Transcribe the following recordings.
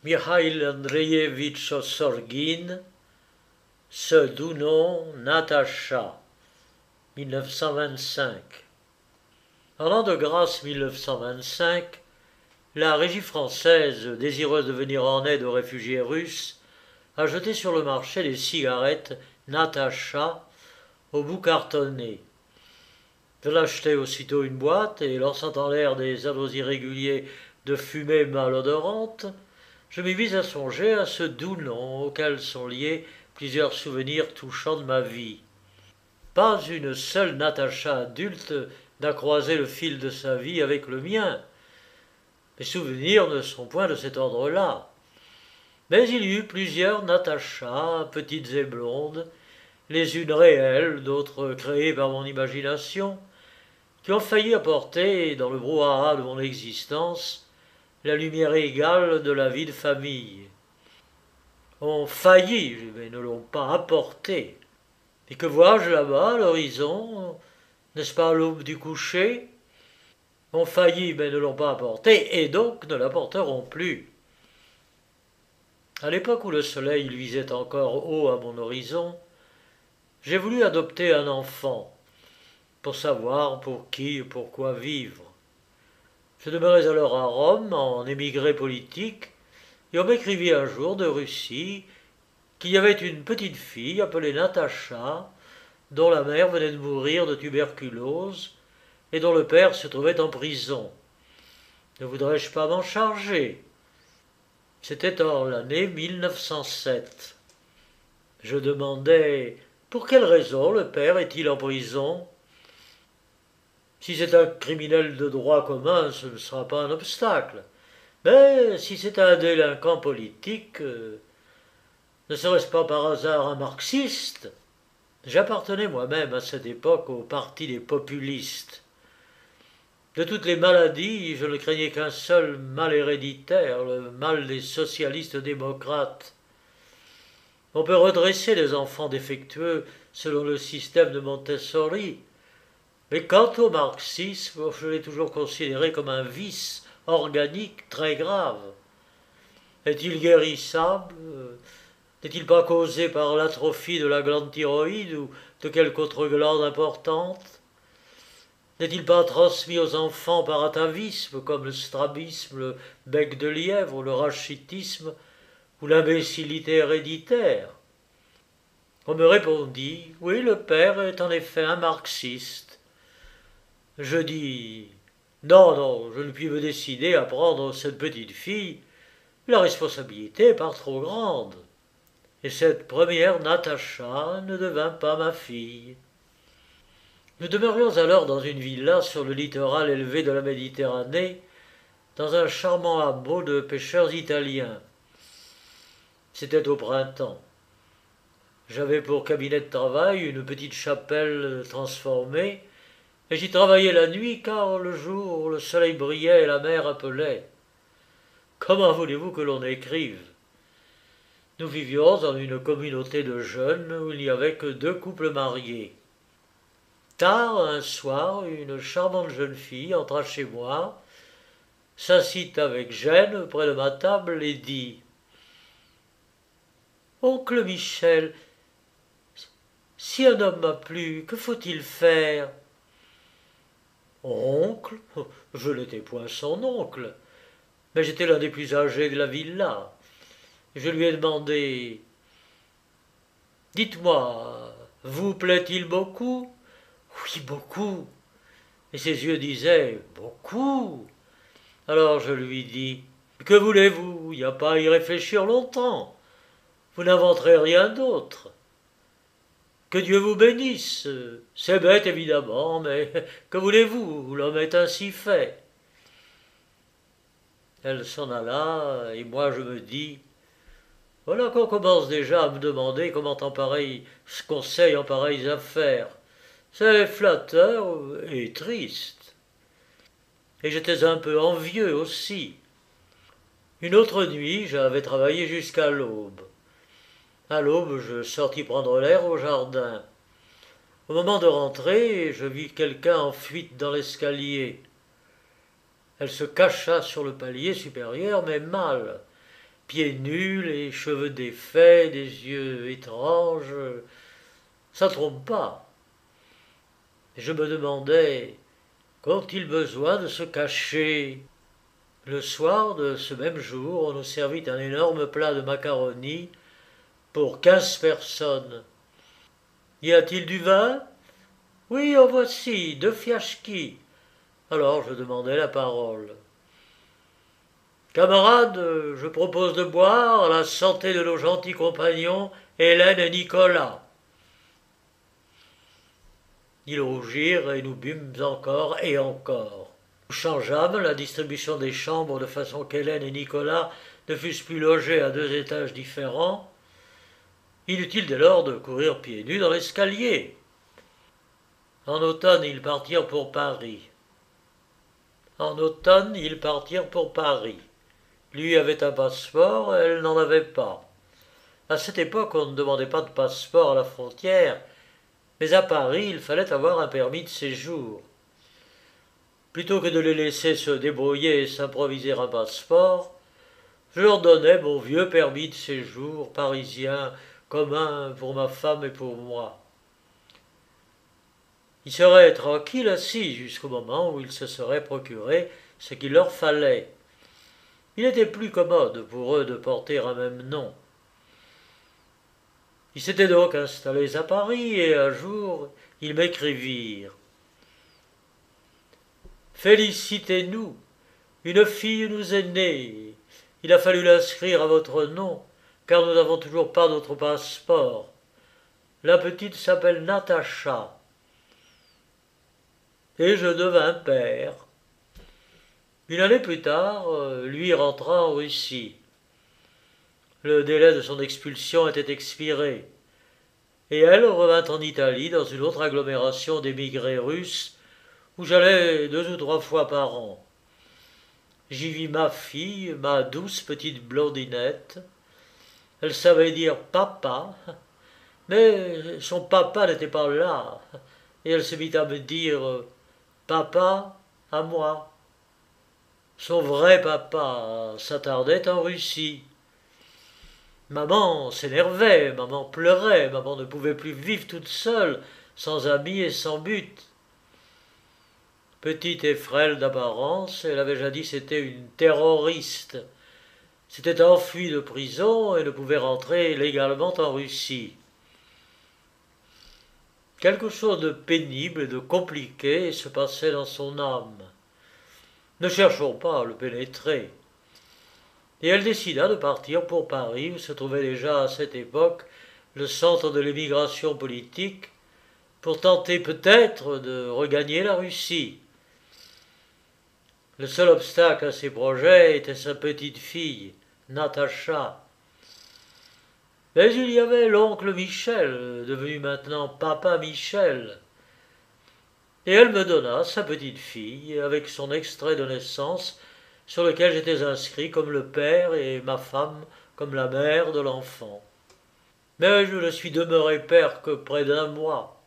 Mikhail Andreevitch Ossorgin, ce doux nom Natacha, 1925. En l'an de grâce 1925, la Régie française, désireuse de venir en aide aux réfugiés russes, a jeté sur le marché des cigarettes Natacha au bout cartonné. Je l'achetai aussitôt une boîte et, lançant en l'air des anneaux irréguliers de fumée malodorante, je m'y mis à songer à ce doux nom auquel sont liés plusieurs souvenirs touchants de ma vie. Pas une seule Natacha adulte n'a croisé le fil de sa vie avec le mien. Mes souvenirs ne sont point de cet ordre-là. Mais il y eut plusieurs Natachas, petites et blondes, les unes réelles, d'autres créées par mon imagination, qui ont failli apporter, dans le brouhaha de mon existence, la lumière égale de la vie de famille. Ont failli, mais ne l'ont pas apporté. Et que vois-je là-bas, à l'horizon? N'est-ce pas à l'aube du coucher? Ont failli, mais ne l'ont pas apporté, et donc ne l'apporteront plus. À l'époque où le soleil luisait encore haut à mon horizon, j'ai voulu adopter un enfant, pour savoir pour qui et pourquoi vivre. Je demeurais alors à Rome, en émigré politique, et on m'écrivit un jour de Russie qu'il y avait une petite fille appelée Natacha, dont la mère venait de mourir de tuberculose et dont le père se trouvait en prison. Ne voudrais-je pas m'en charger? C'était en l'année 1907. Je demandais pour quelle raison le père est-il en prison? Si c'est un criminel de droit commun, ce ne sera pas un obstacle. Mais si c'est un délinquant politique, ne serait-ce pas par hasard un marxiste? J'appartenais moi-même à cette époque au parti des populistes. De toutes les maladies, je ne craignais qu'un seul mal héréditaire, le mal des socialistes démocrates. On peut redresser les enfants défectueux selon le système de Montessori, mais quant au marxisme, je l'ai toujours considéré comme un vice organique très grave. Est-il guérissable? N'est-il pas causé par l'atrophie de la glande thyroïde ou de quelque autre glande importante? N'est-il pas transmis aux enfants par atavisme, comme le strabisme, le bec de lièvre, le rachitisme ou l'imbécilité héréditaire? On me répondit, oui, le père est en effet un marxiste. Je dis, non, non, je ne puis me décider à prendre cette petite fille, la responsabilité est par trop grande. Et cette première Natacha ne devint pas ma fille. Nous demeurions alors dans une villa sur le littoral élevé de la Méditerranée, dans un charmant hameau de pêcheurs italiens. C'était au printemps. J'avais pour cabinet de travail une petite chapelle transformée, et j'y travaillais la nuit car le jour le soleil brillait et la mer appelait. Comment voulez-vous que l'on écrive? Nous vivions dans une communauté de jeunes où il n'y avait que 2 couples mariés. Tard, un soir, une charmante jeune fille entra chez moi, s'assit avec gêne près de ma table et dit « Oncle Michel, si un homme m'a plu, que faut-il faire ?»« Oncle? Je n'étais point son oncle, mais j'étais l'un des plus âgés de la villa. Je lui ai demandé « Dites-moi, vous plaît-il beaucoup ?»« Oui, beaucoup. » Et ses yeux disaient « Beaucoup. » Alors je lui dis « Que voulez-vous? Il n'y a pas à y réfléchir longtemps. Vous n'inventerez rien d'autre. Que Dieu vous bénisse. C'est bête évidemment, mais que voulez-vous? L'homme est ainsi fait. » Elle s'en alla, et moi je me dis voilà qu'on commence déjà à me demander comment se conseille en pareilles affaires. C'est flatteur et triste. Et j'étais un peu envieux aussi. Une autre nuit, j'avais travaillé jusqu'à l'aube. À l'aube, je sortis prendre l'air au jardin. Au moment de rentrer, je vis quelqu'un en fuite dans l'escalier. Elle se cacha sur le palier supérieur, mais mal. pieds nus, les cheveux défaits, des yeux étranges. Ça trompe pas. Et je me demandais, qu'ont-ils besoin de se cacher? Le soir de ce même jour, on nous servit un énorme plat de macaroni pour 15 personnes. Y a-t-il du vin? Oui, en voici, 2 fiachkis. Alors je demandai la parole. Camarades, je propose de boire à la santé de nos gentils compagnons Hélène et Nicolas. Ils rougirent et nous bûmes encore et encore. Nous changeâmes la distribution des chambres de façon qu'Hélène et Nicolas ne fussent plus logés à 2 étages différents. Inutile dès lors de courir pieds nus dans l'escalier. En automne, ils partirent pour Paris. Lui avait un passeport, elle n'en avait pas. À cette époque, on ne demandait pas de passeport à la frontière, mais à Paris, il fallait avoir un permis de séjour. Plutôt que de les laisser se débrouiller et s'improviser un passeport, je leur donnais mon vieux permis de séjour parisien commun pour ma femme et pour moi. Ils seraient tranquilles assis jusqu'au moment où ils se seraient procuré ce qu'il leur fallait. Il était plus commode pour eux de porter un même nom. Ils s'étaient donc installés à Paris et un jour, ils m'écrivirent. Félicitez-nous, une fille nous est née. Il a fallu l'inscrire à votre nom, car nous n'avons toujours pas notre passeport. La petite s'appelle Natacha. Et je devins père. Une année plus tard, lui rentra en Russie. Le délai de son expulsion était expiré, et elle revint en Italie dans une autre agglomération d'émigrés russes où j'allais 2 ou 3 fois par an. J'y vis ma fille, ma douce petite blondinette. Elle savait dire papa, mais son papa n'était pas là, et elle se mit à me dire papa à moi. Son vrai papa s'attardait en Russie. Maman s'énervait, maman pleurait, maman ne pouvait plus vivre toute seule, sans amis et sans but. Petite et frêle d'apparence, elle avait jadis été une terroriste. S'était enfuie de prison et ne pouvait rentrer légalement en Russie. Quelque chose de pénible et de compliqué se passait dans son âme. Ne cherchons pas à le pénétrer. Et elle décida de partir pour Paris, où se trouvait déjà à cette époque le centre de l'émigration politique, pour tenter peut-être de regagner la Russie. Le seul obstacle à ses projets était sa petite fille, Natacha. Mais il y avait l'oncle Michel, devenu maintenant papa Michel. Et elle me donna sa petite fille, avec son extrait de naissance, sur lequel j'étais inscrit comme le père et ma femme comme la mère de l'enfant. Mais je ne suis demeuré père que près d'1 mois.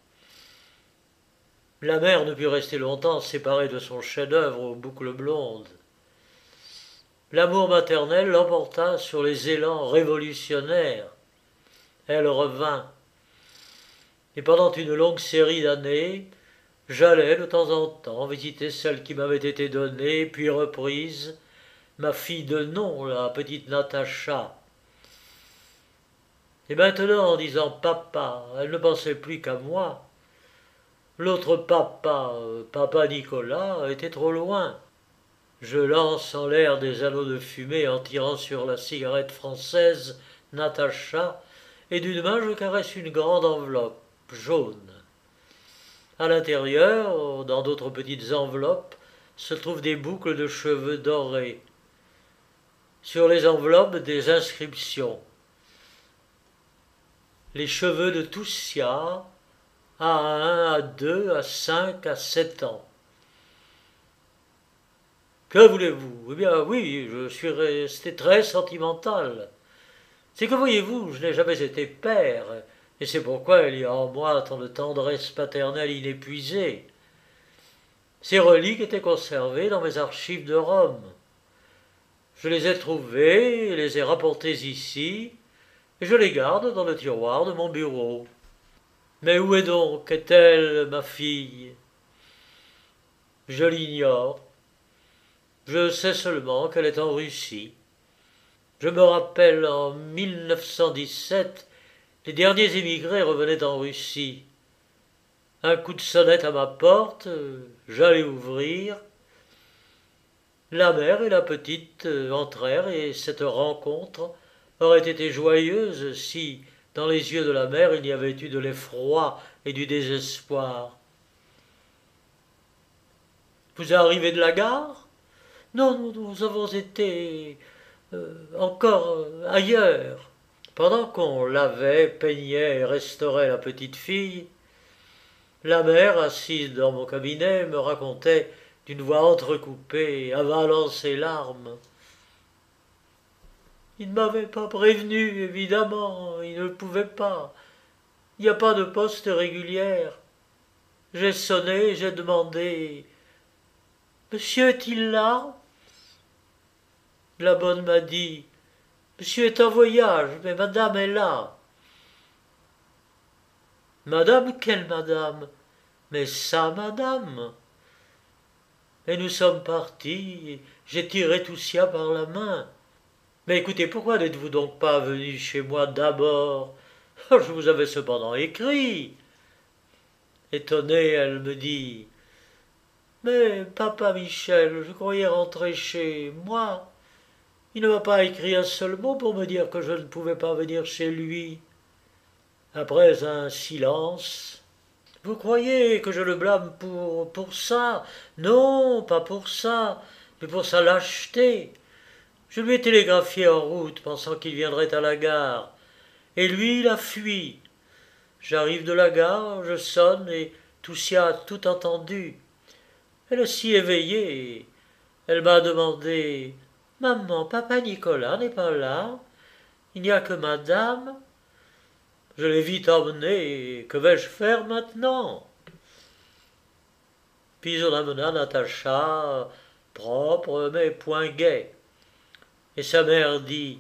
La mère ne put rester longtemps séparée de son chef-d'œuvre aux boucles blondes. L'amour maternel l'emporta sur les élans révolutionnaires. Elle revint. Et pendant une longue série d'années, j'allais de temps en temps visiter celle qui m'avait été donnée, puis reprise, ma fille de nom, la petite Natacha. Et maintenant, en disant papa, elle ne pensait plus qu'à moi. L'autre papa, papa Nicolas, était trop loin. Je lance en l'air des anneaux de fumée en tirant sur la cigarette française Natacha, et d'une main je caresse une grande enveloppe jaune. À l'intérieur, dans d'autres petites enveloppes, se trouvent des boucles de cheveux dorés. Sur les enveloppes, des inscriptions. Les cheveux de Toussia, à 1, à 2, à 5, à 7 ans. Que voulez-vous? Eh bien oui, je suis resté très sentimental. C'est que voyez-vous, je n'ai jamais été père, et c'est pourquoi il y a en moi tant de tendresse paternelle inépuisée. Ces reliques étaient conservées dans mes archives de Rome. Je les ai trouvés, et les ai rapportés ici, et je les garde dans le tiroir de mon bureau. Mais où est-elle, ma fille? Je l'ignore. Je sais seulement qu'elle est en Russie. Je me rappelle en 1917, les derniers émigrés revenaient en Russie. Un coup de sonnette à ma porte, j'allais ouvrir. La mère et la petite entrèrent et cette rencontre aurait été joyeuse si, dans les yeux de la mère, il y avait eu de l'effroi et du désespoir. Vous arrivez de la gare? Non, nous avons été encore ailleurs. Pendant qu'on lavait, peignait et restaurait la petite fille, la mère, assise dans mon cabinet, me racontait d'une voix entrecoupée, avalant ses larmes. Il ne m'avait pas prévenu, évidemment, il ne pouvait pas. Il n'y a pas de poste régulière. J'ai sonné, j'ai demandé. Monsieur est-il là? La bonne m'a dit. Monsieur est en voyage, mais madame est là. Madame, quelle madame? Mais sa madame. Et nous sommes partis, j'ai tiré Toussia par la main. Mais écoutez, pourquoi n'êtes-vous donc pas venu chez moi d'abord? Je vous avais cependant écrit. Étonnée, elle me dit. Mais papa Michel, je croyais rentrer chez moi. Il ne m'a pas écrit un seul mot pour me dire que je ne pouvais pas venir chez lui. Après un silence. Vous croyez que je le blâme pour ça? Non, pas pour ça, mais pour sa lâcheté. Je lui ai télégraphié en route, pensant qu'il viendrait à la gare. Et lui, il a fui. J'arrive de la gare, je sonne, et Toussia a tout entendu. Elle est si éveillée. Elle m'a demandé « Maman, papa Nicolas n'est pas là? Il n'y a que madame ?» Je l'ai vite emmenée, et que vais-je faire maintenant? Puis on amena Natacha, propre, mais point gaie. Et sa mère dit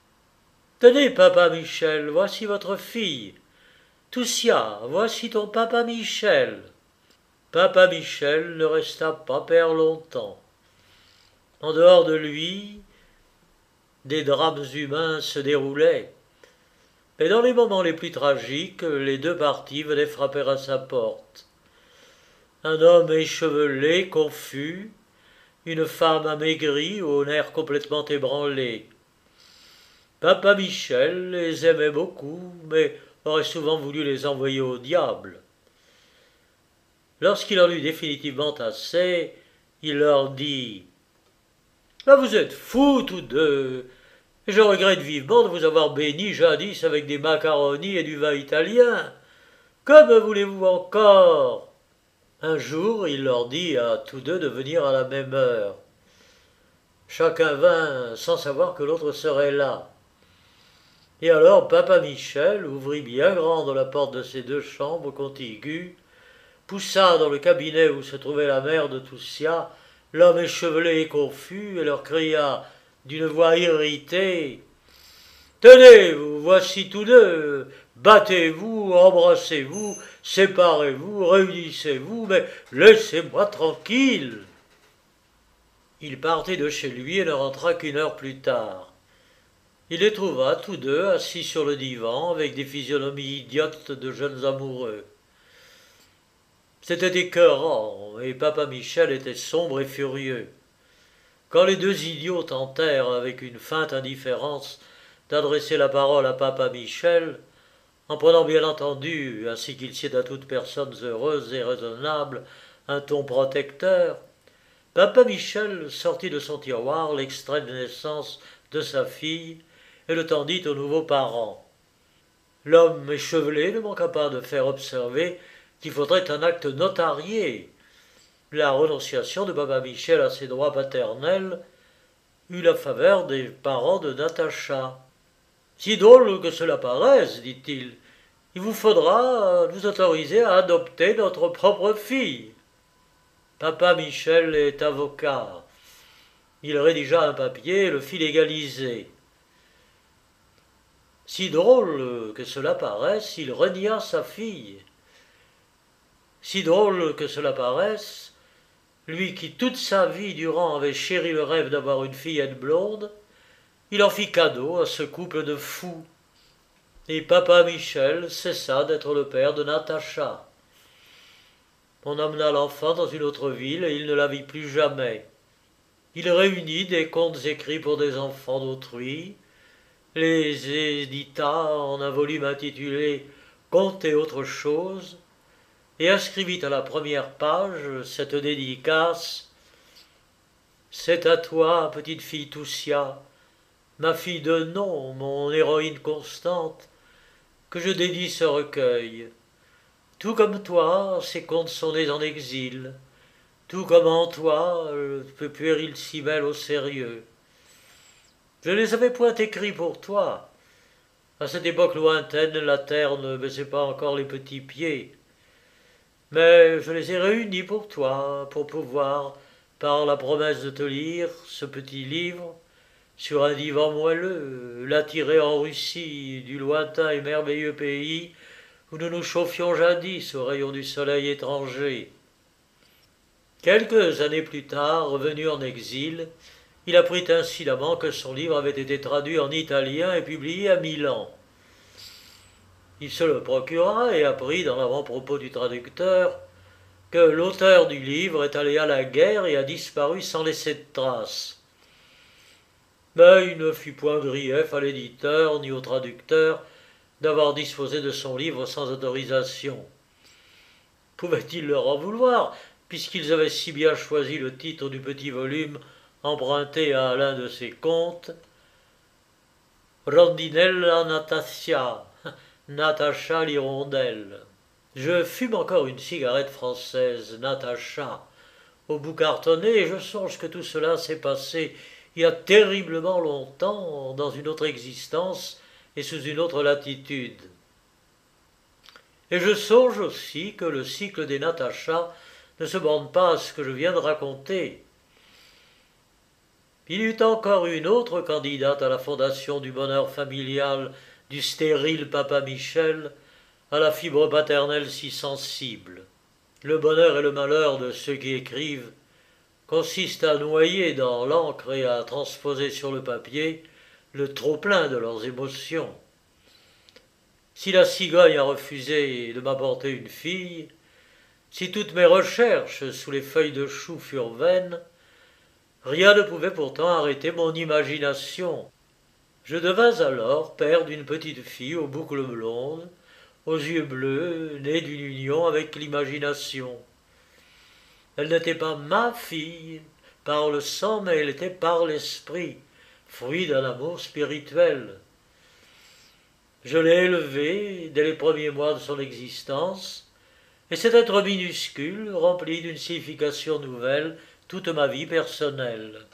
« Tenez, papa Michel, voici votre fille. Toussia, voici ton papa Michel. » Papa Michel ne resta pas père longtemps. En dehors de lui, des drames humains se déroulaient. Mais dans les moments les plus tragiques, les deux parties venaient frapper à sa porte. Un homme échevelé, confus, une femme amaigrie, au nerf complètement ébranlé. Papa Michel les aimait beaucoup, mais aurait souvent voulu les envoyer au diable. Lorsqu'il en eut définitivement assez, il leur dit « Ah, vous êtes fous tous deux, et je regrette vivement de vous avoir bénis jadis avec des macaronis et du vin italien. Que me voulez-vous encore ?» Un jour, il leur dit à tous deux de venir à la même heure. Chacun vint sans savoir que l'autre serait là. Et alors papa Michel ouvrit bien grande la porte de ces deux chambres contiguës, poussa dans le cabinet où se trouvait la mère de Toussia l'homme échevelé et confus, et leur cria d'une voix irritée « Tenez, vous voici tous deux, battez-vous, embrassez-vous, séparez-vous, réunissez-vous, mais laissez-moi tranquille !» Il partit de chez lui et ne rentra qu'une heure plus tard. Il les trouva tous deux assis sur le divan avec des physionomies idiotes de jeunes amoureux. C'était écœurant, et papa Michel était sombre et furieux. Quand les deux idiots tentèrent, avec une feinte indifférence, d'adresser la parole à papa Michel, en prenant bien entendu, ainsi qu'il sied à toute personne heureuse et raisonnable, un ton protecteur, papa Michel sortit de son tiroir l'extrait de naissance de sa fille et le tendit aux nouveaux parents. L'homme échevelé ne manqua pas de faire observer qu'il faudrait un acte notarié. La renonciation de papa Michel à ses droits paternels eut la faveur des parents de Natacha. « Si drôle que cela paraisse, dit-il, il vous faudra nous autoriser à adopter notre propre fille. Papa Michel est avocat. Il rédigea un papier et le fit légaliser. Si drôle que cela paraisse, il renia sa fille. Si drôle que cela paraisse, lui qui toute sa vie durant avait chéri le rêve d'avoir une fillette blonde, il en fit cadeau à ce couple de fous. Et papa Michel cessa d'être le père de Natacha. On emmena l'enfant dans une autre ville et il ne la vit plus jamais. Il réunit des contes écrits pour des enfants d'autrui, les édita en un volume intitulé Contes et autre chose, et inscrivit à la première page cette dédicace: C'est à toi, petite fille Toussia, ma fille de nom, mon héroïne constante, que je dédie ce recueil. Tout comme toi, ces contes sont nés en exil, tout comme en toi, le puéril si belle au sérieux. Je ne les avais point écrits pour toi. À cette époque lointaine, la terre ne baissait pas encore les petits pieds. Mais je les ai réunis pour toi, pour pouvoir, par la promesse de te lire ce petit livre, sur un divan moelleux, l'attirer en Russie, du lointain et merveilleux pays où nous nous chauffions jadis aux rayons du soleil étranger. Quelques années plus tard, revenu en exil, il apprit incidemment que son livre avait été traduit en italien et publié à Milan. Il se le procura et apprit dans l'avant-propos du traducteur que l'auteur du livre est allé à la guerre et a disparu sans laisser de traces. Mais il ne fit point grief à l'éditeur ni au traducteur d'avoir disposé de son livre sans autorisation. Pouvait-il leur en vouloir, puisqu'ils avaient si bien choisi le titre du petit volume emprunté à l'un de ses contes, Rondinella Natascia, Natacha l'hirondelle. Je fume encore une cigarette française, Natacha, au bout cartonné, et je songe que tout cela s'est passé il y a terriblement longtemps, dans une autre existence et sous une autre latitude. Et je songe aussi que le cycle des Natacha ne se borne pas à ce que je viens de raconter. Il y eut encore une autre candidate à la fondation du bonheur familial du stérile papa Michel, à la fibre paternelle si sensible. Le bonheur et le malheur de ceux qui écrivent consistent à noyer dans l'encre et à transposer sur le papier le trop-plein de leurs émotions. Si la cigogne a refusé de m'apporter une fille, si toutes mes recherches sous les feuilles de chou furent vaines, rien ne pouvait pourtant arrêter mon imagination. Je devins alors père d'une petite fille aux boucles blondes, aux yeux bleus, née d'une union avec l'imagination. Elle n'était pas ma fille par le sang, mais elle était par l'esprit, fruit d'un amour spirituel. Je l'ai élevée dès les premiers mois de son existence, et cet être minuscule remplit d'une signification nouvelle toute ma vie personnelle.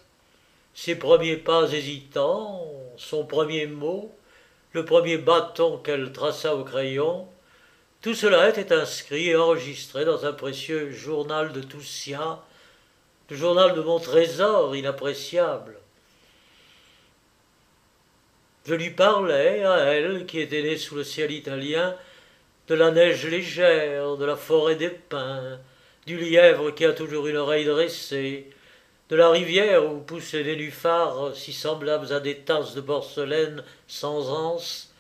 Ses premiers pas hésitants, son premier mot, le premier bâton qu'elle traça au crayon, tout cela était inscrit et enregistré dans un précieux journal de Toussia, le journal de mon trésor inappréciable. Je lui parlais, à elle, qui était née sous le ciel italien, de la neige légère, de la forêt des pins, du lièvre qui a toujours une oreille dressée, de la rivière où poussent les nénuphars si semblables à des tasses de porcelaine sans anse,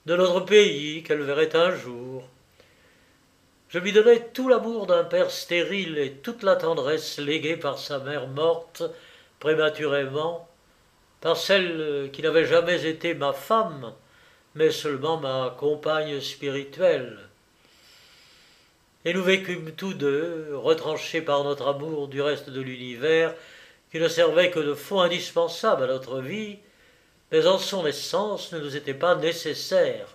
de notre pays qu'elle verrait un jour. Je lui donnais tout l'amour d'un père stérile et toute la tendresse léguée par sa mère morte prématurément, par celle qui n'avait jamais été ma femme, mais seulement ma compagne spirituelle. Et nous vécûmes tous deux, retranchés par notre amour du reste de l'univers, qui ne servait que de fond indispensable à notre vie, mais en son essence ne nous était pas nécessaire.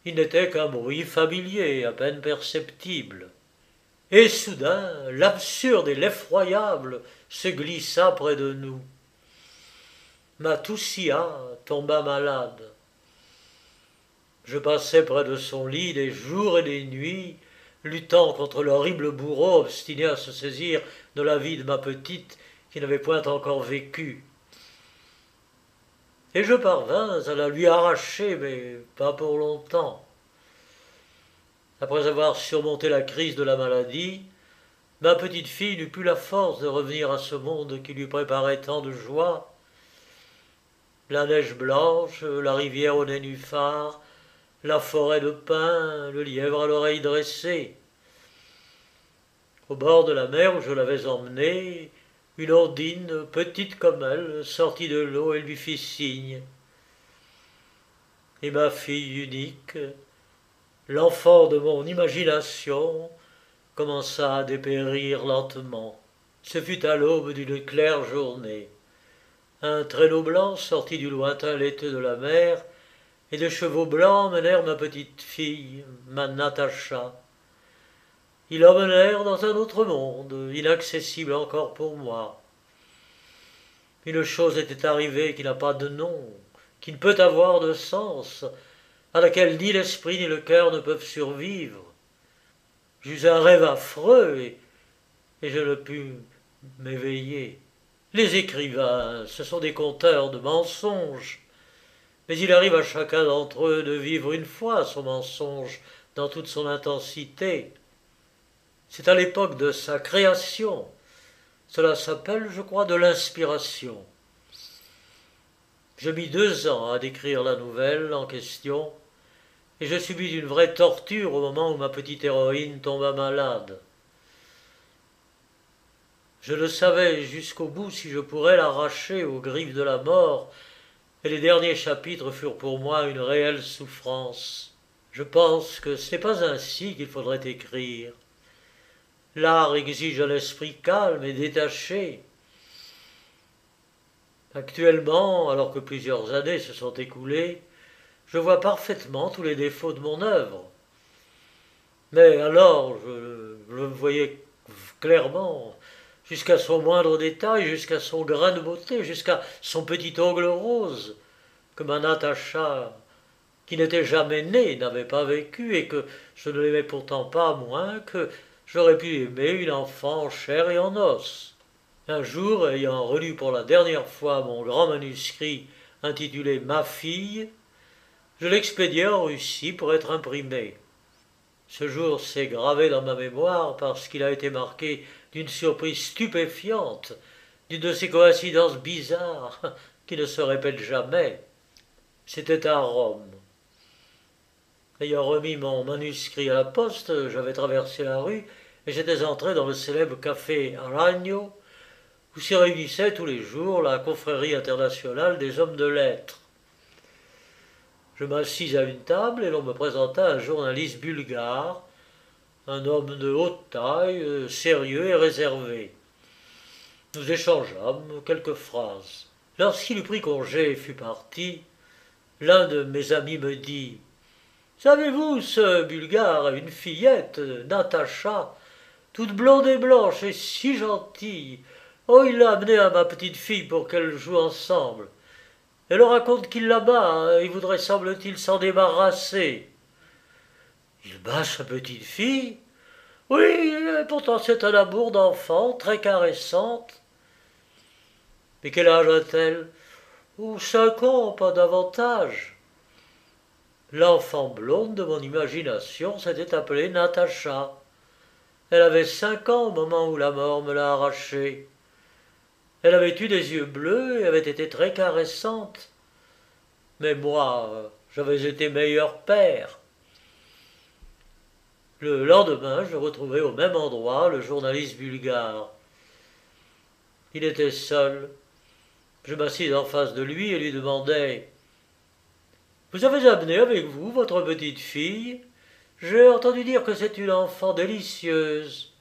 Il n'était qu'un bruit familier, à peine perceptible. Et soudain, l'absurde et l'effroyable se glissa près de nous. Ma Toussia tomba malade. Je passais près de son lit des jours et des nuits, luttant contre l'horrible bourreau obstiné à se saisir de la vie de ma petite, qui n'avait point encore vécu. Et je parvins à la lui arracher, mais pas pour longtemps. Après avoir surmonté la crise de la maladie, ma petite fille n'eut plus la force de revenir à ce monde qui lui préparait tant de joie. La neige blanche, la rivière au nénuphar, la forêt de pins, le lièvre à l'oreille dressée. Au bord de la mer où je l'avais emmenée, une ondine, petite comme elle, sortit de l'eau et lui fit signe. Et ma fille unique, l'enfant de mon imagination, commença à dépérir lentement. Ce fut à l'aube d'une claire journée. Un traîneau blanc sortit du lointain laiteux de la mer, et des chevaux blancs menèrent ma petite fille, ma Natacha. Ils l'emmenèrent dans un autre monde, inaccessible encore pour moi. Une chose était arrivée qui n'a pas de nom, qui ne peut avoir de sens, à laquelle ni l'esprit ni le cœur ne peuvent survivre. J'eus un rêve affreux et je ne pus m'éveiller. Les écrivains, ce sont des conteurs de mensonges, mais il arrive à chacun d'entre eux de vivre une fois son mensonge dans toute son intensité. C'est à l'époque de sa création. Cela s'appelle, je crois, de l'inspiration. Je mis 2 ans à décrire la nouvelle en question, et je subis une vraie torture au moment où ma petite héroïne tomba malade. Je ne savais jusqu'au bout si je pourrais l'arracher aux griffes de la mort, et les derniers chapitres furent pour moi une réelle souffrance. Je pense que ce n'est pas ainsi qu'il faudrait écrire. L'art exige un esprit calme et détaché. Actuellement, alors que plusieurs années se sont écoulées, je vois parfaitement tous les défauts de mon œuvre. Mais alors, je le voyais clairement, jusqu'à son moindre détail, jusqu'à son grain de beauté, jusqu'à son petit ongle rose, que ma Natacha, qui n'était jamais née, n'avait pas vécu, et que je ne l'aimais pourtant pas moins que j'aurais pu aimer une enfant en chair et en os. Un jour, ayant relu pour la dernière fois mon grand manuscrit intitulé Ma fille, je l'expédiai en Russie pour être imprimé. Ce jour s'est gravé dans ma mémoire parce qu'il a été marqué d'une surprise stupéfiante, d'une de ces coïncidences bizarres qui ne se répètent jamais. C'était à Rome. Ayant remis mon manuscrit à la poste, j'avais traversé la rue et j'étais entré dans le célèbre café Aragno, où s'y réunissait tous les jours la confrérie internationale des hommes de lettres. Je m'assis à une table et l'on me présenta un journaliste bulgare, un homme de haute taille, sérieux et réservé. Nous échangeâmes quelques phrases. Lorsqu'il eut pris congé et fut parti, l'un de mes amis me dit « Savez-vous, ce Bulgare a une fillette, Natacha, toute blonde et blanche et si gentille. Oh, il l'a amenée à ma petite fille pour qu'elle joue ensemble. Elle raconte qu'il la bat et voudrait, semble-t-il, s'en débarrasser. » « Il bat sa petite fille ? » ?»« Oui, et pourtant c'est un amour d'enfant, très caressante. » »« Mais quel âge a-t-elle ? » ?»« Oh, 5 ans, pas davantage. » L'enfant blonde de mon imagination s'était appelée Natacha. Elle avait 5 ans au moment où la mort me l'a arrachée. Elle avait eu des yeux bleus et avait été très caressante. Mais moi, j'avais été meilleur père. Le lendemain, je retrouvai au même endroit le journaliste bulgare. Il était seul. Je m'assis en face de lui et lui demandai « Vous avez amené avec vous votre petite fille ? J'ai entendu dire que c'est une enfant délicieuse. »«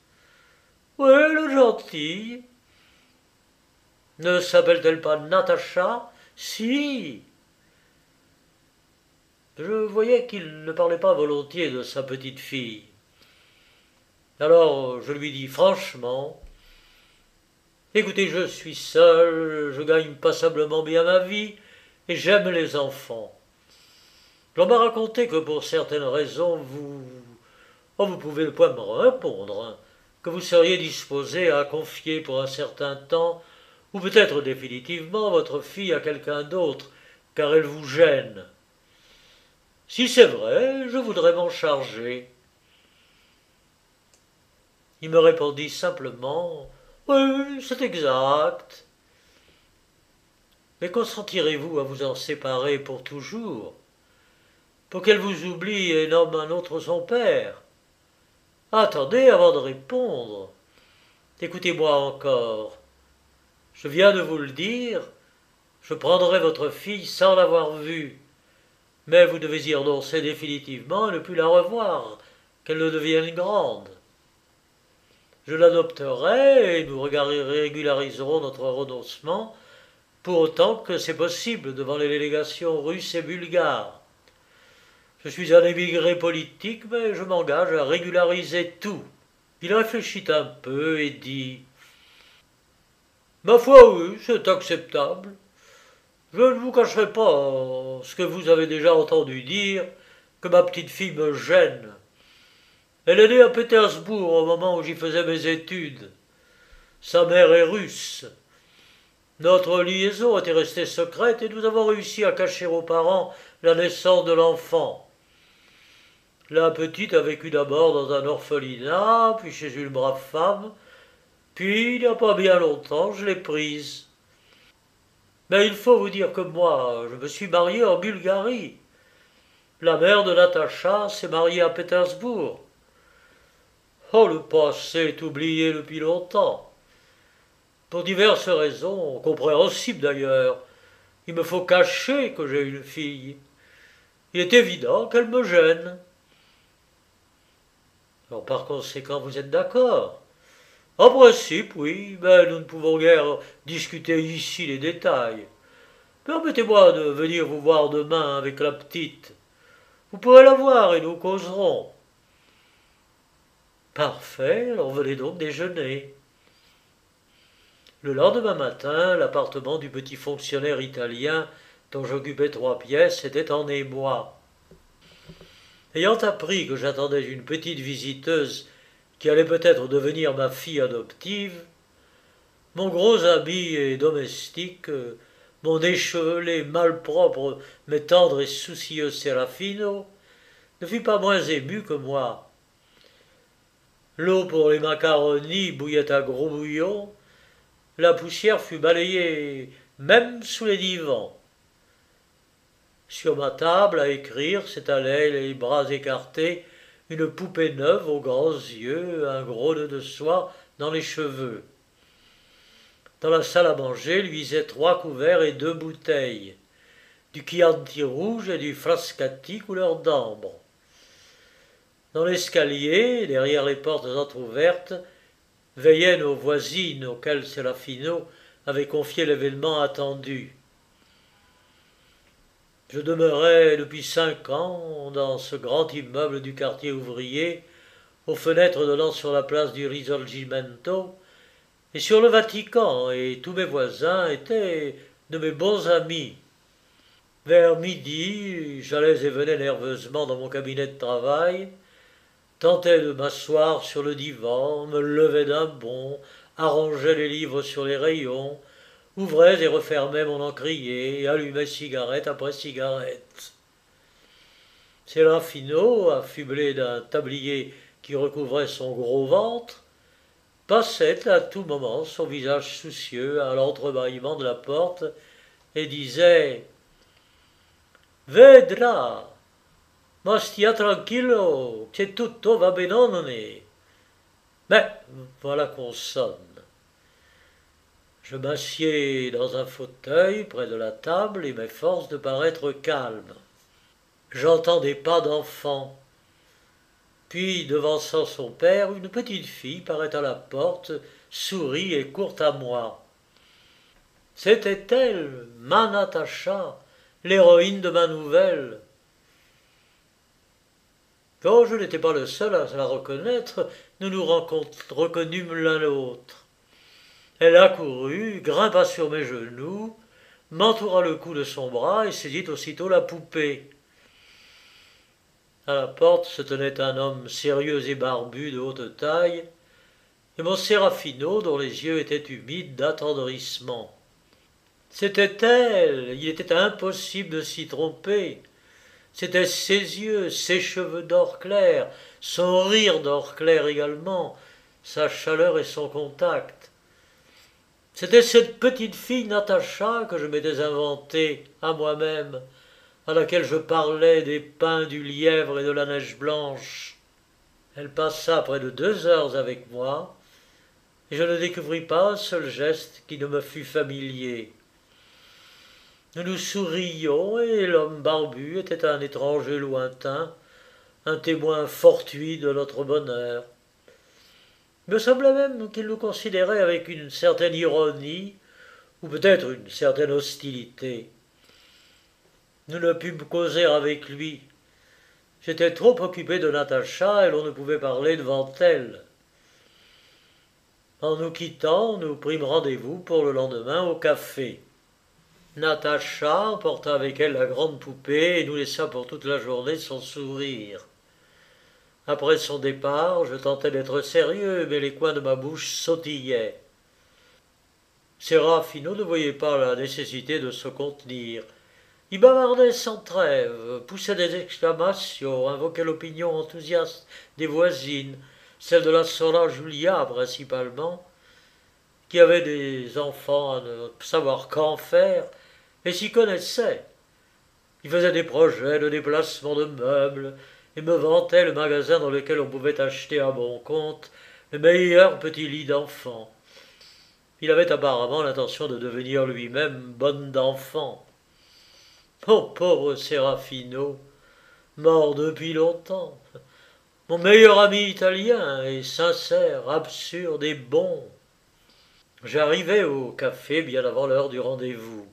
Oui, elle est gentille. »« Ne s'appelle-t-elle pas Natacha ? » ?»« Si. » Je voyais qu'il ne parlait pas volontiers de sa petite fille. Alors je lui dis franchement « Écoutez, je suis seul, je gagne passablement bien ma vie et j'aime les enfants. L'on m'a raconté que pour certaines raisons vous pouvez ne point me répondre, hein, que vous seriez disposé à confier pour un certain temps ou peut-être définitivement votre fille à quelqu'un d'autre, car elle vous gêne. Si c'est vrai, je voudrais m'en charger. Il me répondit simplement « Oui, c'est exact. » Mais consentirez-vous à vous en séparer pour toujours, pour qu'elle vous oublie et nomme un autre son père? Attendez avant de répondre. Écoutez-moi encore. Je viens de vous le dire, je prendrai votre fille sans l'avoir vue, mais vous devez y renoncer définitivement et ne plus la revoir, qu'elle ne devienne grande. Je l'adopterai et nous régulariserons notre renoncement pour autant que c'est possible devant les délégations russes et bulgares. Je suis un émigré politique, mais je m'engage à régulariser tout. Il réfléchit un peu et dit « Ma foi, oui, c'est acceptable. Je ne vous cacherai pas ce que vous avez déjà entendu dire, que ma petite fille me gêne. Elle est née à Pétersbourg au moment où j'y faisais mes études. Sa mère est russe. Notre liaison était restée secrète et nous avons réussi à cacher aux parents la naissance de l'enfant. La petite a vécu d'abord dans un orphelinat, puis chez une brave femme, puis il n'y a pas bien longtemps je l'ai prise. Mais il faut vous dire que moi, je me suis marié en Bulgarie. La mère de Natacha s'est mariée à Pétersbourg. Oh, le passé est oublié depuis longtemps. Pour diverses raisons, compréhensibles d'ailleurs, il me faut cacher que j'ai une fille. Il est évident qu'elle me gêne. Alors par conséquent, vous êtes d'accord? En principe, oui, mais nous ne pouvons guère discuter ici les détails. Permettez-moi de venir vous voir demain avec la petite. Vous pourrez la voir et nous causerons. Parfait, alors venez donc déjeuner. Le lendemain matin, l'appartement du petit fonctionnaire italien, dont j'occupais 3 pièces, était en émoi. Ayant appris que j'attendais une petite visiteuse qui allait peut-être devenir ma fille adoptive, mon gros ami et domestique, mon échevelé, malpropre, mais tendre et soucieux Serafino, ne fut pas moins ému que moi. L'eau pour les macaronis bouillait à gros bouillon, la poussière fut balayée même sous les divans. Sur ma table à écrire s'étalait, les bras écartés, une poupée neuve aux grands yeux, un gros nœud de soie dans les cheveux. Dans la salle à manger luisaient 3 couverts et 2 bouteilles, du Chianti rouge et du Frascati couleur d'ambre. Dans l'escalier, derrière les portes entr'ouvertes, veillaient nos voisines auxquelles Serafino avait confié l'événement attendu. Je demeurais depuis 5 ans dans ce grand immeuble du quartier ouvrier, aux fenêtres donnant sur la place du Risorgimento et sur le Vatican, et tous mes voisins étaient de mes bons amis. Vers midi, j'allais et venais nerveusement dans mon cabinet de travail, tentais de m'asseoir sur le divan, me levais d'un bond, arrangeais les livres sur les rayons, ouvrais et refermais mon encrier et allumais cigarette après cigarette. Serafino, affublé d'un tablier qui recouvrait son gros ventre, passait à tout moment son visage soucieux à l'entrebâillement de la porte et disait « Vedra, ma stia tranquillo, che tutto va benone. » Mais voilà qu'on sonne. Je m'assieds dans un fauteuil près de la table et m'efforce de paraître calme. J'entends des pas d'enfant. Puis, devançant son père, une petite fille paraît à la porte, sourit et court à moi. C'était elle, ma Natacha, l'héroïne de ma nouvelle. Quand je n'étais pas le seul à la reconnaître, nous nous reconnûmes l'un l'autre. Elle accourut, grimpa sur mes genoux, m'entoura le cou de son bras et saisit aussitôt la poupée. À la porte se tenait un homme sérieux et barbu de haute taille, et mon Sérafino dont les yeux étaient humides d'attendrissement. C'était elle, il était impossible de s'y tromper. C'étaient ses yeux, ses cheveux d'or clair, son rire d'or clair également, sa chaleur et son contact. C'était cette petite fille Natacha que je m'étais inventée à moi-même, à laquelle je parlais des pins, du lièvre et de la neige blanche. Elle passa près de 2 heures avec moi, et je ne découvris pas un seul geste qui ne me fût familier. Nous nous sourions, et l'homme barbu était un étranger lointain, un témoin fortuit de notre bonheur. Il me semblait même qu'il nous considérait avec une certaine ironie, ou peut-être une certaine hostilité. Nous ne pûmes causer avec lui. J'étais trop occupé de Natacha et l'on ne pouvait parler devant elle. En nous quittant, nous prîmes rendez-vous pour le lendemain au café. Natacha emporta avec elle la grande poupée et nous laissa pour toute la journée son sourire. Après son départ, je tentais d'être sérieux, mais les coins de ma bouche sautillaient. Sérafino ne voyait pas la nécessité de se contenir. Il bavardait sans trêve, poussait des exclamations, invoquait l'opinion enthousiaste des voisines, celle de la Sora Julia principalement, qui avait des enfants à ne savoir qu'en faire, et s'y connaissait. Il faisait des projets de déplacement de meubles, et me vantait le magasin dans lequel on pouvait acheter à bon compte le meilleur petit lit d'enfant. Il avait apparemment l'intention de devenir lui-même bonne d'enfant. Mon pauvre Sérafino, mort depuis longtemps, mon meilleur ami italien, et sincère, absurde et bon. J'arrivai au café bien avant l'heure du rendez-vous.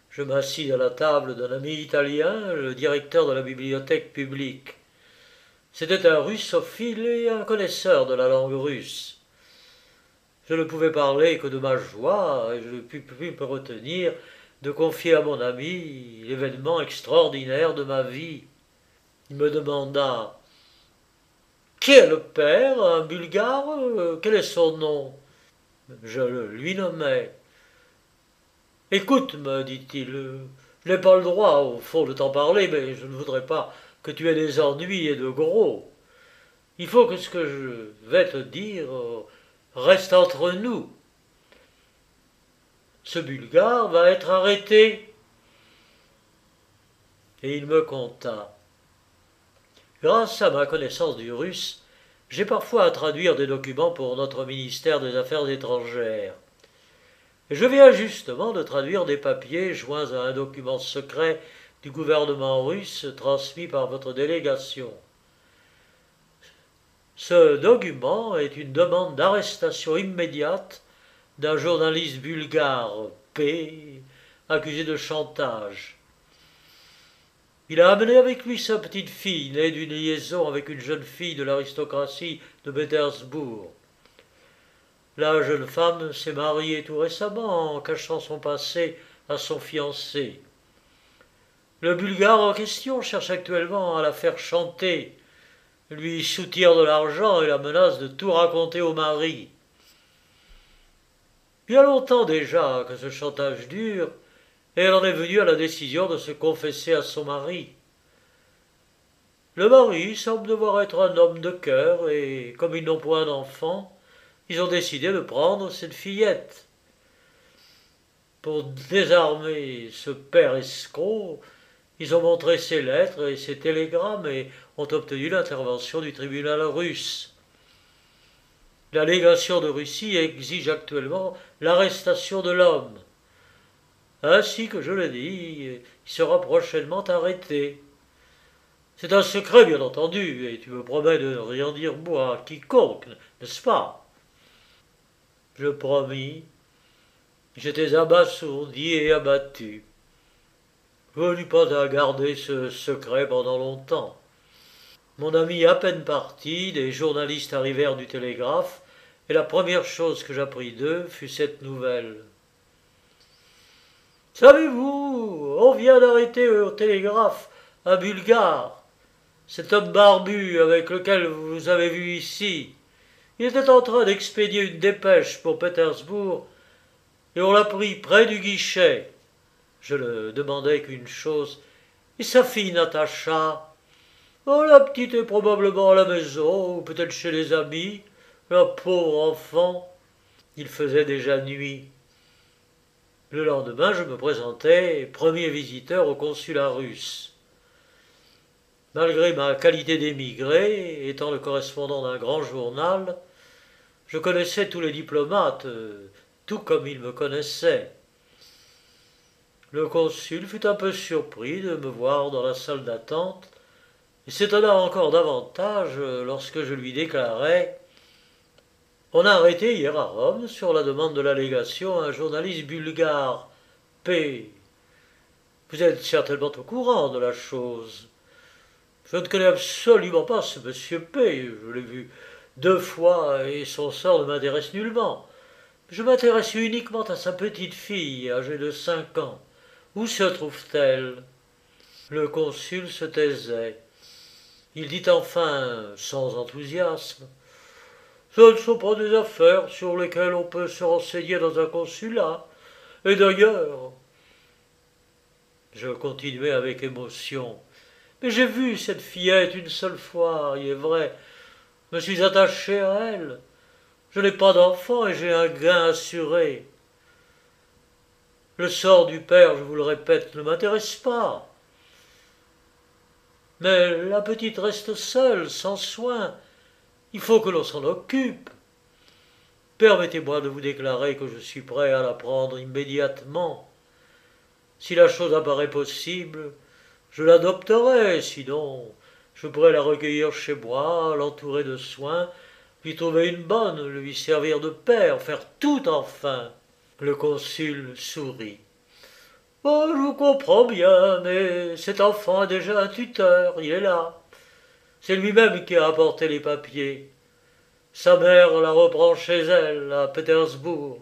Je m'assis à la table d'un ami italien, le directeur de la bibliothèque publique. C'était un russophile et un connaisseur de la langue russe. Je ne pouvais parler que de ma joie, et je ne pus me retenir de confier à mon ami l'événement extraordinaire de ma vie. Il me demanda « Qui est le père, un Bulgare? Quel est son nom ?» Je le lui nommai. Écoute, me dit-il, je n'ai pas le droit, au fond, de t'en parler, mais je ne voudrais pas que tu aies des ennuis et de gros. Il faut que ce que je vais te dire reste entre nous. Ce Bulgare va être arrêté. Et il me conta. Grâce à ma connaissance du russe, j'ai parfois à traduire des documents pour notre ministère des Affaires étrangères. Je viens justement de traduire des papiers joints à un document secret du gouvernement russe transmis par votre délégation. Ce document est une demande d'arrestation immédiate d'un journaliste bulgare, P, accusé de chantage. Il a amené avec lui sa petite fille, née d'une liaison avec une jeune fille de l'aristocratie de Pétersbourg. La jeune femme s'est mariée tout récemment en cachant son passé à son fiancé. Le Bulgare en question cherche actuellement à la faire chanter, lui soutire de l'argent et la menace de tout raconter au mari. Il y a longtemps déjà que ce chantage dure, et elle en est venue à la décision de se confesser à son mari. Le mari semble devoir être un homme de cœur, et comme ils n'ont point d'enfant, ils ont décidé de prendre cette fillette. Pour désarmer ce père escroc, ils ont montré ses lettres et ses télégrammes et ont obtenu l'intervention du tribunal russe. La légation de Russie exige actuellement l'arrestation de l'homme. Ainsi que je l'ai dit, il sera prochainement arrêté. C'est un secret, bien entendu, et tu me promets de ne rien dire moi à quiconque, n'est-ce pas? Je promis. J'étais abasourdi et abattu. Je n'eus pas à garder ce secret pendant longtemps. Mon ami à peine parti, des journalistes arrivèrent du télégraphe, et la première chose que j'appris d'eux fut cette nouvelle. Savez-vous, on vient d'arrêter au télégraphe un Bulgare, cet homme barbu avec lequel vous avez vu ici. Il était en train d'expédier une dépêche pour Pétersbourg, et on l'a pris près du guichet. Je ne demandais qu'une chose. Et sa fille Natacha? Oh, la petite est probablement à la maison, ou peut-être chez les amis. La pauvre enfant. Il faisait déjà nuit. Le lendemain, je me présentais, premier visiteur au consulat russe. Malgré ma qualité d'émigré, étant le correspondant d'un grand journal, je connaissais tous les diplomates, tout comme ils me connaissaient. Le consul fut un peu surpris de me voir dans la salle d'attente et s'étonna encore davantage lorsque je lui déclarai: On a arrêté hier à Rome, sur la demande de la légation, un journaliste bulgare, P. Vous êtes certainement au courant de la chose. Je ne connais absolument pas ce monsieur P. Je l'ai vu 2 fois et son sort ne m'intéresse nullement. Je m'intéresse uniquement à sa petite fille, âgée de 5 ans. Où se trouve-t-elle? Le consul se taisait. Il dit enfin, sans enthousiasme: Ce ne sont pas des affaires sur lesquelles on peut se renseigner dans un consulat. Et d'ailleurs, je continuais avec émotion, mais j'ai vu cette fillette une seule fois, il est vrai. Je me suis attaché à elle. Je n'ai pas d'enfant et j'ai un gain assuré. Le sort du père, je vous le répète, ne m'intéresse pas. Mais la petite reste seule, sans soin. Il faut que l'on s'en occupe. Permettez-moi de vous déclarer que je suis prêt à la prendre immédiatement. Si la chose apparaît possible, je l'adopterai, sinon je pourrais la recueillir chez moi, l'entourer de soins, lui trouver une bonne, lui servir de père, faire tout enfin. Le consul sourit. Oh, je vous comprends bien, mais cet enfant a déjà un tuteur, il est là. C'est lui-même qui a apporté les papiers. Sa mère la reprend chez elle, à Pétersbourg.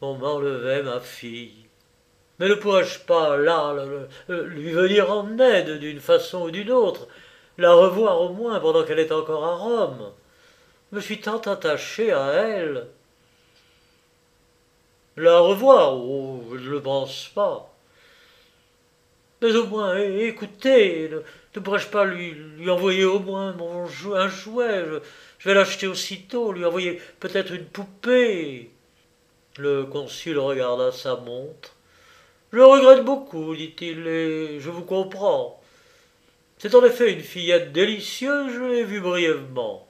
On m'enlevait ma fille. Mais ne pourrais-je pas, là, lui venir en aide d'une façon ou d'une autre, la revoir au moins pendant qu'elle est encore à Rome? Je me suis tant attaché à elle. La revoir? Oh, je ne le pense pas. Mais au moins, écoutez, ne pourrais-je pas lui envoyer au moins un jouet? Je vais l'acheter aussitôt, lui envoyer peut-être une poupée. Le consul regarda sa montre. Je regrette beaucoup, dit-il, et je vous comprends. C'est en effet une fillette délicieuse, je l'ai vue brièvement.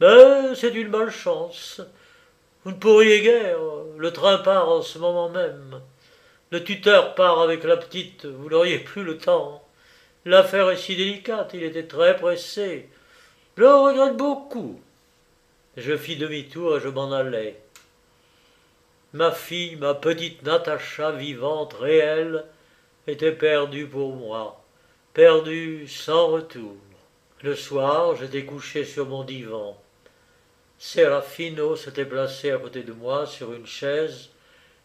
Mais c'est une malchance. Vous ne pourriez guère, le train part en ce moment même. Le tuteur part avec la petite, vous n'auriez plus le temps. L'affaire est si délicate, il était très pressé. Je le regrette beaucoup. Je fis demi-tour et je m'en allai. Ma fille, ma petite Natacha, vivante, réelle, était perdue pour moi, perdue sans retour. Le soir, j'étais couché sur mon divan. Serafino s'était placé à côté de moi sur une chaise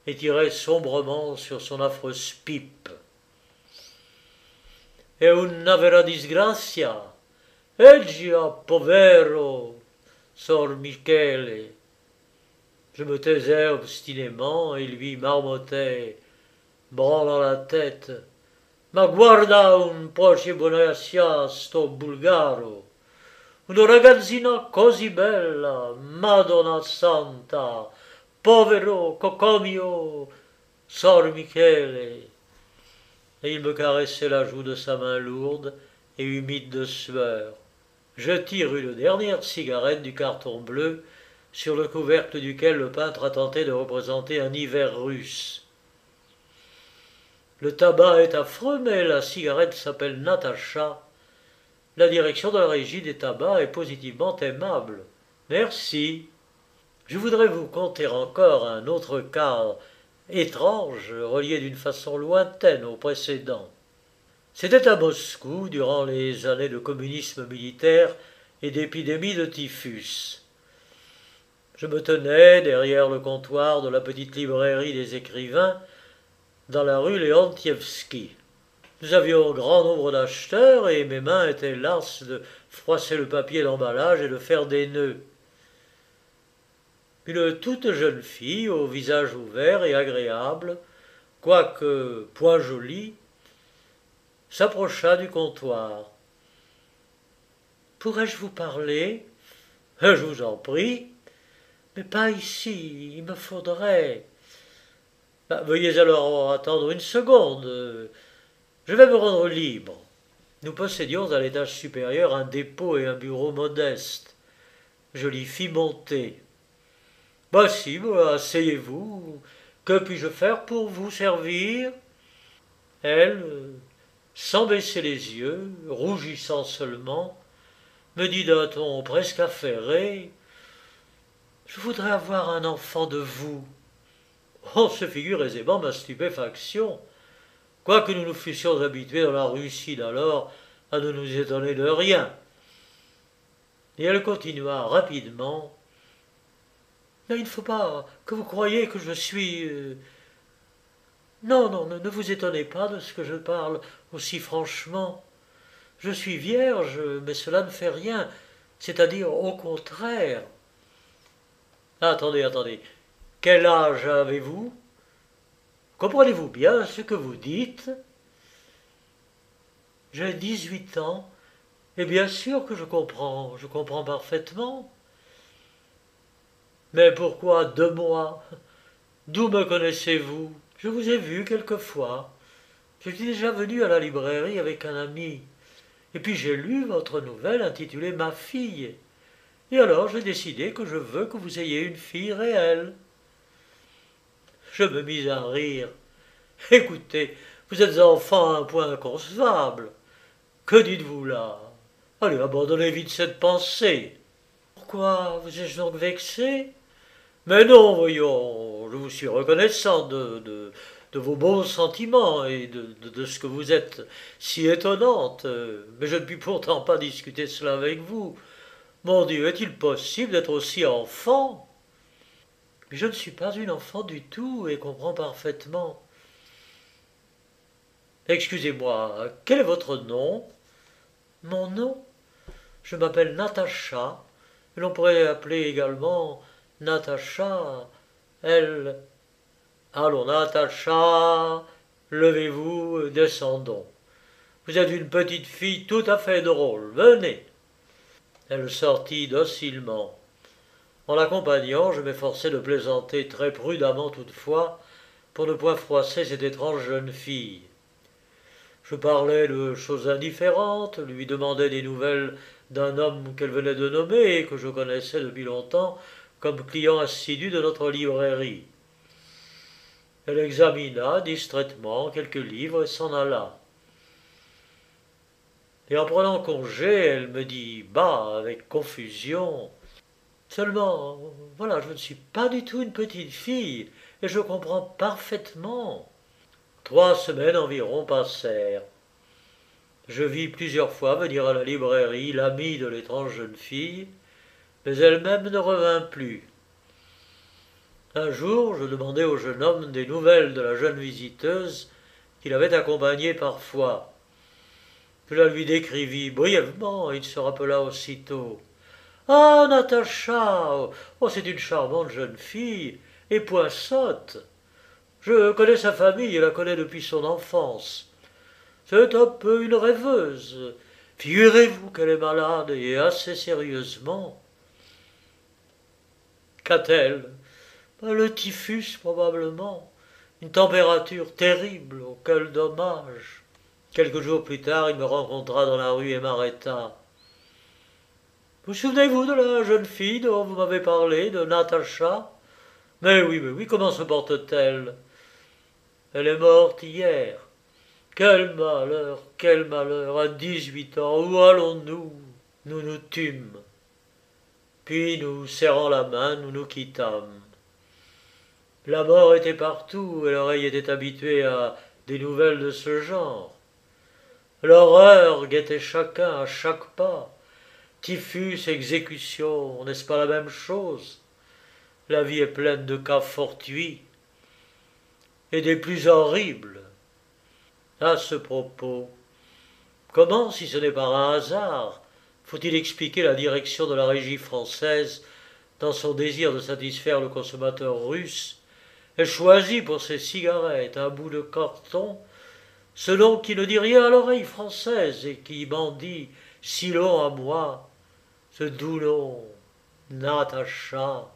et tirait sombrement sur son affreuse pipe. È una vera disgrazia. Eggia, povero, sor Michele. Je me taisais obstinément et lui marmottait, branlant la tête: Ma guarda un po' ci bonaccia sto bulgaro. Una ragazzina così bella, Madonna Santa, povero cocomio, sor Michele. Et il me caressait la joue de sa main lourde et humide de sueur. Je tire une dernière cigarette du carton bleu, sur le couvercle duquel le peintre a tenté de représenter un hiver russe. Le tabac est affreux, mais la cigarette s'appelle Natacha. La direction de la régie des tabacs est positivement aimable. Merci. Je voudrais vous conter encore un autre cas étrange, relié d'une façon lointaine au précédent. C'était à Moscou, durant les années de communisme militaire et d'épidémie de typhus. Je me tenais derrière le comptoir de la petite librairie des écrivains, dans la rue Leontievski. Nous avions grand nombre d'acheteurs et mes mains étaient lasses de froisser le papier d'emballage et de faire des nœuds. Une toute jeune fille, au visage ouvert et agréable, quoique point jolie, s'approcha du comptoir. Pourrais-je vous parler? Je vous en prie. Mais pas ici, il me faudrait. Veuillez alors attendre une seconde. Je vais me rendre libre. Nous possédions à l'étage supérieur un dépôt et un bureau modeste. Je l'y fis monter. Voici, asseyez-vous. Que puis-je faire pour vous servir? Elle, sans baisser les yeux, rougissant seulement, me dit d'un ton presque affairé: Je voudrais avoir un enfant de vous. On se figure aisément ma stupéfaction, quoique nous nous fussions habitués dans la Russie d'alors à ne nous étonner de rien. Et elle continua rapidement: Mais il ne faut pas que vous croyiez que je suis... Non, non, ne vous étonnez pas de ce que je parle aussi franchement. Je suis vierge, mais cela ne fait rien, c'est-à-dire au contraire. Attendez, attendez, quel âge avez-vous? Comprenez-vous bien ce que vous dites? J'ai 18 ans, et bien sûr que je comprends parfaitement. Mais pourquoi 2 mois? D'où me connaissez-vous? Je vous ai vu quelquefois. Je suis déjà venu à la librairie avec un ami. Et puis j'ai lu votre nouvelle intitulée Ma fille. Et alors j'ai décidé que je veux que vous ayez une fille réelle. Je me mis à rire. Écoutez, vous êtes enfant à un point inconcevable. Que dites-vous là? Allez, abandonnez vite cette pensée. Pourquoi vous ai-je donc vexé? Mais non, voyons, je vous suis reconnaissant de vos bons sentiments et de ce que vous êtes si étonnante, mais je ne puis pourtant pas discuter cela avec vous. Mon Dieu, est-il possible d'être aussi enfant? Mais je ne suis pas une enfant du tout et comprends parfaitement. Excusez-moi, quel est votre nom? Mon nom? Je m'appelle Natacha, et l'on pourrait appeler également Natacha, elle... Allons, Natacha, levez-vous, descendons. Vous êtes une petite fille tout à fait drôle, venez. Elle sortit docilement. En l'accompagnant, je m'efforçai de plaisanter très prudemment toutefois, pour ne point froisser cette étrange jeune fille. Je parlais de choses indifférentes, lui demandai des nouvelles d'un homme qu'elle venait de nommer et que je connaissais depuis longtemps comme client assidu de notre librairie. Elle examina distraitement quelques livres et s'en alla. Et en prenant congé, elle me dit bas, avec confusion: Seulement, voilà, je ne suis pas du tout une petite fille, et je comprends parfaitement. 3 semaines environ passèrent. Je vis plusieurs fois venir à la librairie l'amie de l'étrange jeune fille, mais elle-même ne revint plus. Un jour, je demandai au jeune homme des nouvelles de la jeune visiteuse qu'il avait accompagnée parfois. Je la lui décrivis brièvement, et il se rappela aussitôt. Ah, Natacha! Oh, c'est une charmante jeune fille, et point sotte. Je connais sa famille et la connais depuis son enfance. C'est un peu une rêveuse. Figurez-vous qu'elle est malade, et assez sérieusement. Qu'a-t-elle? Le typhus, probablement. Une température terrible, oh, quel dommage. Quelques jours plus tard, il me rencontra dans la rue et m'arrêta. Vous souvenez-vous de la jeune fille dont vous m'avez parlé, de Natacha? Mais oui, comment se porte-t-elle? Elle est morte hier. Quel malheur, à 18 ans, où allons-nous? Nous nous tûmes. Puis, nous serrant la main, nous nous quittâmes. La mort était partout, et l'oreille était habituée à des nouvelles de ce genre. L'horreur guettait chacun à chaque pas. Typhus, exécution, n'est-ce pas la même chose? La vie est pleine de cas fortuits, et des plus horribles. À ce propos, comment, si ce n'est par un hasard, Faut-il expliquer la direction de la régie française dans son désir de satisfaire le consommateur russe? Elle choisit pour ses cigarettes un bout de carton, ce nom qui ne dit rien à l'oreille française et qui m'en dit si long à moi, ce doux nom, Natacha.